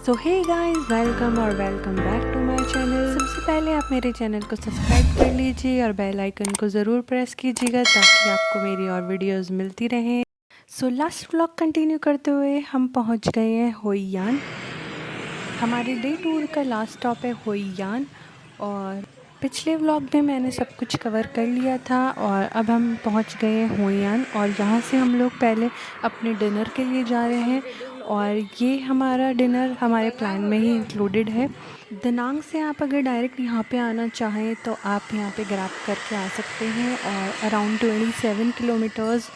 So hey guys, welcome back to my channel. सबसे पहले आप मेरे चैनल को सब्सक्राइब कर लीजिए और बेल आइकन को ज़रूर प्रेस कीजिएगा ताकि आपको मेरी और वीडियोस मिलती रहें। सो लास्ट व्लॉग कंटिन्यू करते हुए हम पहुंच गए हैं होइयान। हमारे डे टूर का लास्ट स्टॉप है होइयान। और पिछले व्लॉग में मैंने सब कुछ कवर कर लिया था और अब हम पहुंच गए हैं होइयान और यहाँ से हम लोग पहले अपने डिनर के लिए जा रहे हैं। और ये हमारा डिनर हमारे प्लान में ही इंक्लूडेड है। दनांग से आप अगर डायरेक्ट यहाँ पे आना चाहें तो आप यहाँ पे ग्रैब करके आ सकते हैं। और अराउंड 27 किलोमीटर्स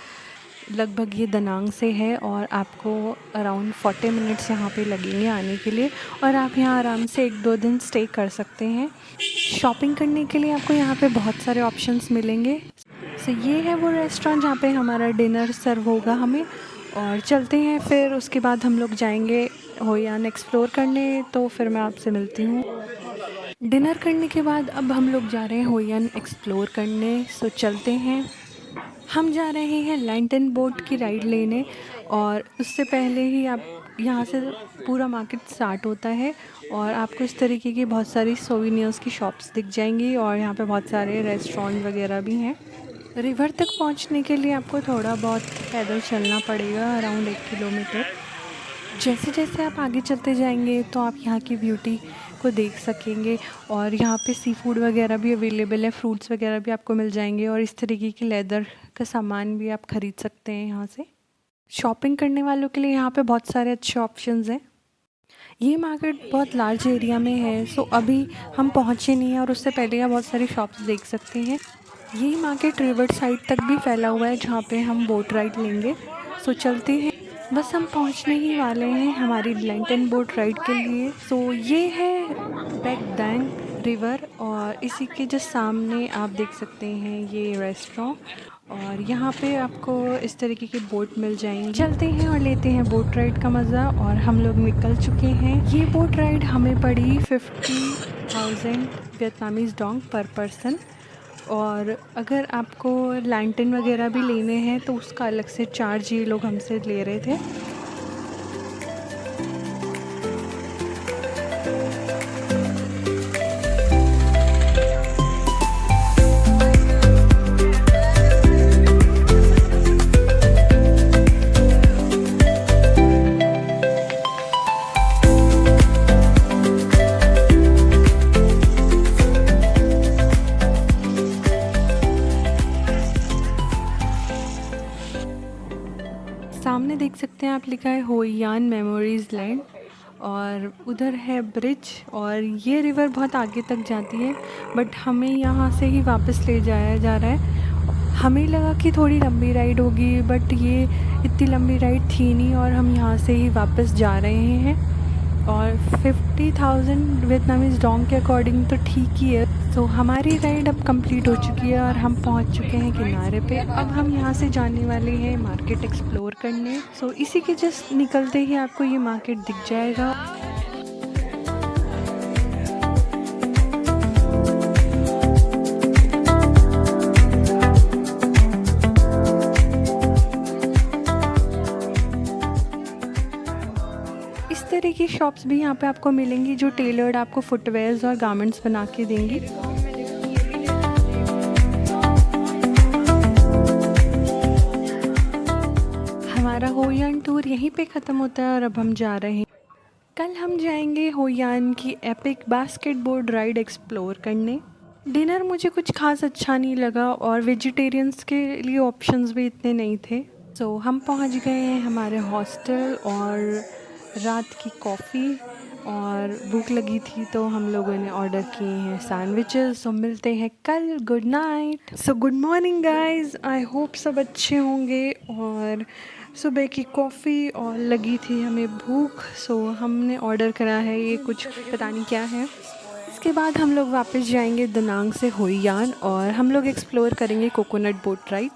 लगभग ये दनांग से है और आपको अराउंड 40 मिनट्स यहाँ पे लगेंगे आने के लिए। और आप यहाँ आराम से 1-2 दिन स्टे कर सकते हैं। शॉपिंग करने के लिए आपको यहाँ पे बहुत सारे ऑप्शंस मिलेंगे। सो ये है वो रेस्टोरेंट जहाँ पे हमारा डिनर सर्व होगा हमें। और चलते हैं, फिर उसके बाद हम लोग जाएंगे होइयान एक्सप्लोर करने। तो फिर मैं आपसे मिलती हूँ। डिनर करने के बाद अब हम लोग जा रहे हैं होइयान एक्सप्लोर करने। सो चलते हैं। हम जा रहे हैं लैंटन बोट की राइड लेने। और उससे पहले ही आप यहाँ से पूरा मार्केट स्टार्ट होता है और आपको इस तरीके की बहुत सारी सोवेनिर्स की शॉप्स दिख जाएंगी। और यहाँ पे बहुत सारे रेस्टोरेंट वगैरह भी हैं। रिवर तक पहुँचने के लिए आपको थोड़ा बहुत पैदल चलना पड़ेगा, अराउंड 1 किलोमीटर। जैसे जैसे आप आगे चलते जाएंगे तो आप यहाँ की ब्यूटी को देख सकेंगे। और यहाँ पे सी फूड वगैरह भी अवेलेबल है, फ्रूट्स वगैरह भी आपको मिल जाएंगे। और इस तरीके की लेदर का सामान भी आप ख़रीद सकते हैं यहाँ से। शॉपिंग करने वालों के लिए यहाँ पे बहुत सारे अच्छे ऑप्शंस हैं। ये मार्केट बहुत लार्ज एरिया में है। सो अभी हम पहुँचे नहीं हैं और उससे पहले आप बहुत सारी शॉप्स देख सकते हैं। ये मार्केट रिवर साइड तक भी फैला हुआ है जहाँ पे हम बोट राइड लेंगे। सो चलते हैं, बस हम पहुंचने ही वाले हैं हमारी लैंटन बोट राइड के लिए। सो ये है बैकदांग रिवर और इसी के जस्ट सामने आप देख सकते हैं ये रेस्टोरेंट। और यहाँ पे आपको इस तरीके की बोट मिल जाएंगी। चलते हैं और लेते हैं बोट राइड का मज़ा। और हम लोग निकल चुके हैं। ये बोट राइड हमें पड़ी 50,000 वियतनामीज़ डोंग पर पर्सन। और अगर आपको लैंटन वगैरह भी लेने हैं तो उसका अलग से चार्ज ये लोग हमसे ले रहे थे। सामने देख सकते हैं आप, लिखा है होइयान मेमोरीज़ लैंड। और उधर है ब्रिज और ये रिवर बहुत आगे तक जाती है बट हमें यहाँ से ही वापस ले जाया जा रहा है। हमें लगा कि थोड़ी लंबी राइड होगी बट ये इतनी लंबी राइड थी नहीं और हम यहाँ से ही वापस जा रहे हैं। और 50,000 वियतनामीज़ डोंग के अकॉर्डिंग तो ठीक ही है। सो हमारी राइड अब कंप्लीट हो चुकी है और हम पहुंच चुके हैं किनारे पे। अब हम यहाँ से जाने वाले हैं मार्केट एक्सप्लोर करने। सो इसी के जस्ट निकलते ही आपको ये मार्केट दिख जाएगा। इस तरह की शॉप्स भी यहाँ पे आपको मिलेंगी जो टेलर्ड आपको फुटवेयर्स और गारमेंट्स बना के देंगी। हमारा होइयान टूर यहीं पे ख़त्म होता है और अब हम जा रहे हैं। कल हम जाएंगे होइयान की एपिक बास्केटबोर्ड राइड एक्सप्लोर करने। डिनर मुझे कुछ खास अच्छा नहीं लगा और वेजिटेरियंस के लिए ऑप्शंस भी इतने नहीं थे। सो हम पहुंच गए हैं हमारे हॉस्टल और रात की कॉफ़ी और भूख लगी थी तो हम लोगों ने ऑर्डर किए हैं सैंडविचेस। सो मिलते हैं कल। Good night. So good morning guys, I hope सब अच्छे होंगे। और सुबह की कॉफ़ी और लगी थी हमें भूख, सो हमने ऑर्डर करा है ये कुछ पता नहीं क्या है। इसके बाद हम लोग वापस जाएंगे दनांग से होइयान और हम लोग एक्सप्लोर करेंगे कोकोनट बोट राइड।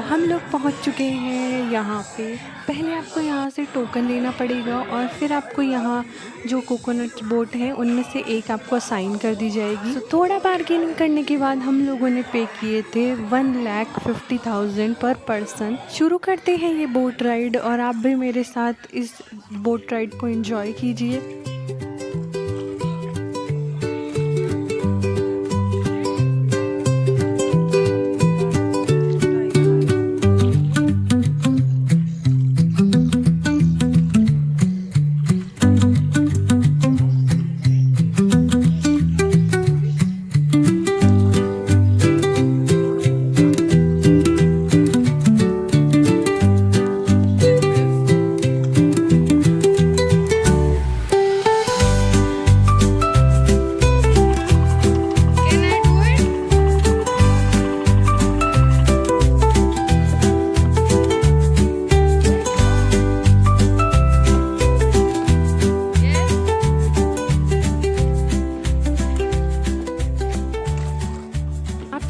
हम लोग पहुंच चुके हैं यहाँ पे। पहले आपको यहाँ से टोकन लेना पड़ेगा और फिर आपको यहाँ जो कोकोनट बोट है उनमें से एक आपको असाइन कर दी जाएगी। थोड़ा बार्गेनिंग करने के बाद हम लोगों ने पे किए थे 1,50,000 पर पर्सन। शुरू करते हैं ये बोट राइड और आप भी मेरे साथ इस बोट राइड को एंजॉय कीजिए।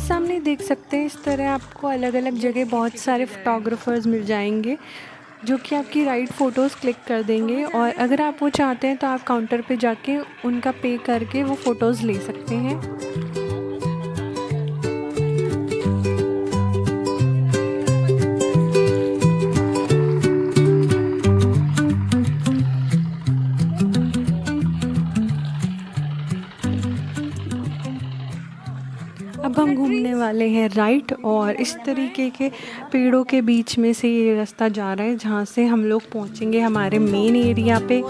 सामने देख सकते हैं इस तरह आपको अलग अलग जगह बहुत सारे फोटोग्राफर्स मिल जाएंगे जो कि आपकी राइट फ़ोटोज़ क्लिक कर देंगे, और अगर आप वो चाहते हैं तो आप काउंटर पे जाके उनका पे करके वो फ़ोटोज़ ले सकते हैं। अब हम घूमने वाले हैं राइट, और इस तरीके के पेड़ों के बीच में से ये रास्ता जा रहा है जहाँ से हम लोग पहुँचेंगे हमारे मेन एरिया पे।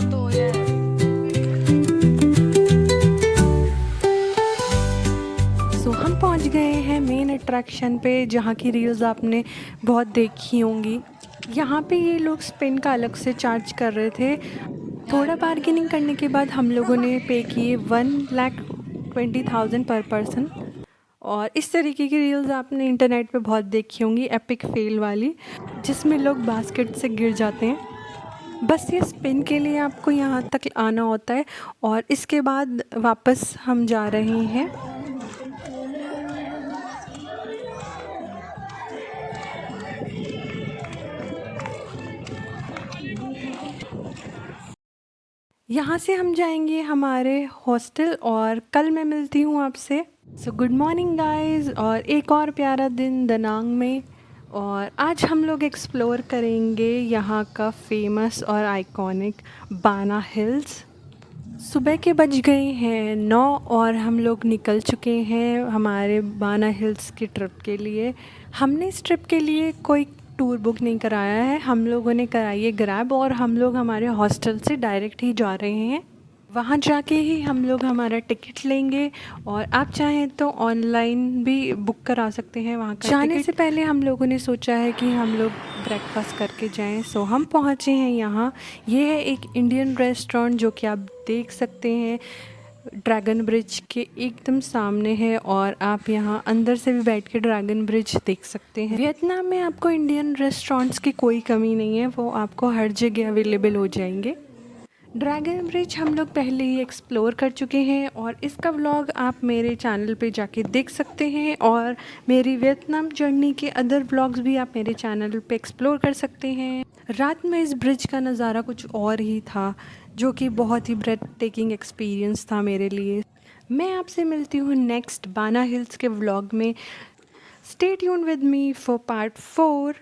हम पहुँच गए हैं मेन अट्रैक्शन पे जहाँ की रील्स आपने बहुत देखी होंगी। यहाँ पे ये लोग स्पिन का अलग से चार्ज कर रहे थे। थोड़ा बार्गेनिंग करने के बाद हम लोगों ने पे किए 1,20,000 पर पर्सन। और इस तरीके की रील्स आपने इंटरनेट पे बहुत देखी होंगी, एपिक फेल वाली, जिसमें लोग बास्केट से गिर जाते हैं। बस ये स्पिन के लिए आपको यहाँ तक आना होता है और इसके बाद वापस हम जा रहे हैं। यहाँ से हम जाएंगे हमारे हॉस्टल और कल मैं मिलती हूँ आपसे। सो गुड मॉर्निंग गाइस, और एक और प्यारा दिन दनांग में, और आज हम लोग एक्सप्लोर करेंगे यहाँ का फेमस और आइकॉनिक बाना हिल्स। सुबह के बज गए हैं 9 और हम लोग निकल चुके हैं हमारे बाना हिल्स की ट्रिप के लिए। हमने इस ट्रिप के लिए कोई टूर बुक नहीं कराया है, हम लोगों ने कराई है ग्रैब, और हम लोग हमारे हॉस्टल से डायरेक्ट ही जा रहे हैं। वहाँ जाके ही हम लोग हमारा टिकट लेंगे, और आप चाहें तो ऑनलाइन भी बुक करा सकते हैं वहाँ का। जाने से पहले हम लोगों ने सोचा है कि हम लोग ब्रेकफास्ट करके जाएं। सो हम पहुँचे हैं यहाँ। ये है एक इंडियन रेस्टोरेंट जो कि आप देख सकते हैं ड्रैगन ब्रिज के एकदम सामने है, और आप यहाँ अंदर से भी बैठ के ड्रैगन ब्रिज देख सकते हैं। वियतनाम में आपको इंडियन रेस्टोरेंट्स की कोई कमी नहीं है, वो आपको हर जगह अवेलेबल हो जाएंगे। ड्रैगन ब्रिज हम लोग पहले ही एक्सप्लोर कर चुके हैं और इसका व्लॉग आप मेरे चैनल पे जाके देख सकते हैं, और मेरी वियतनाम जर्नी के अदर व्लॉग्स भी आप मेरे चैनल पे एक्सप्लोर कर सकते हैं। रात में इस ब्रिज का नज़ारा कुछ और ही था, जो कि बहुत ही ब्रेथ टेकिंग एक्सपीरियंस था मेरे लिए। मैं आपसे मिलती हूँ नेक्स्ट बाना हिल्स के व्लॉग में। Stay tuned with me for part 4।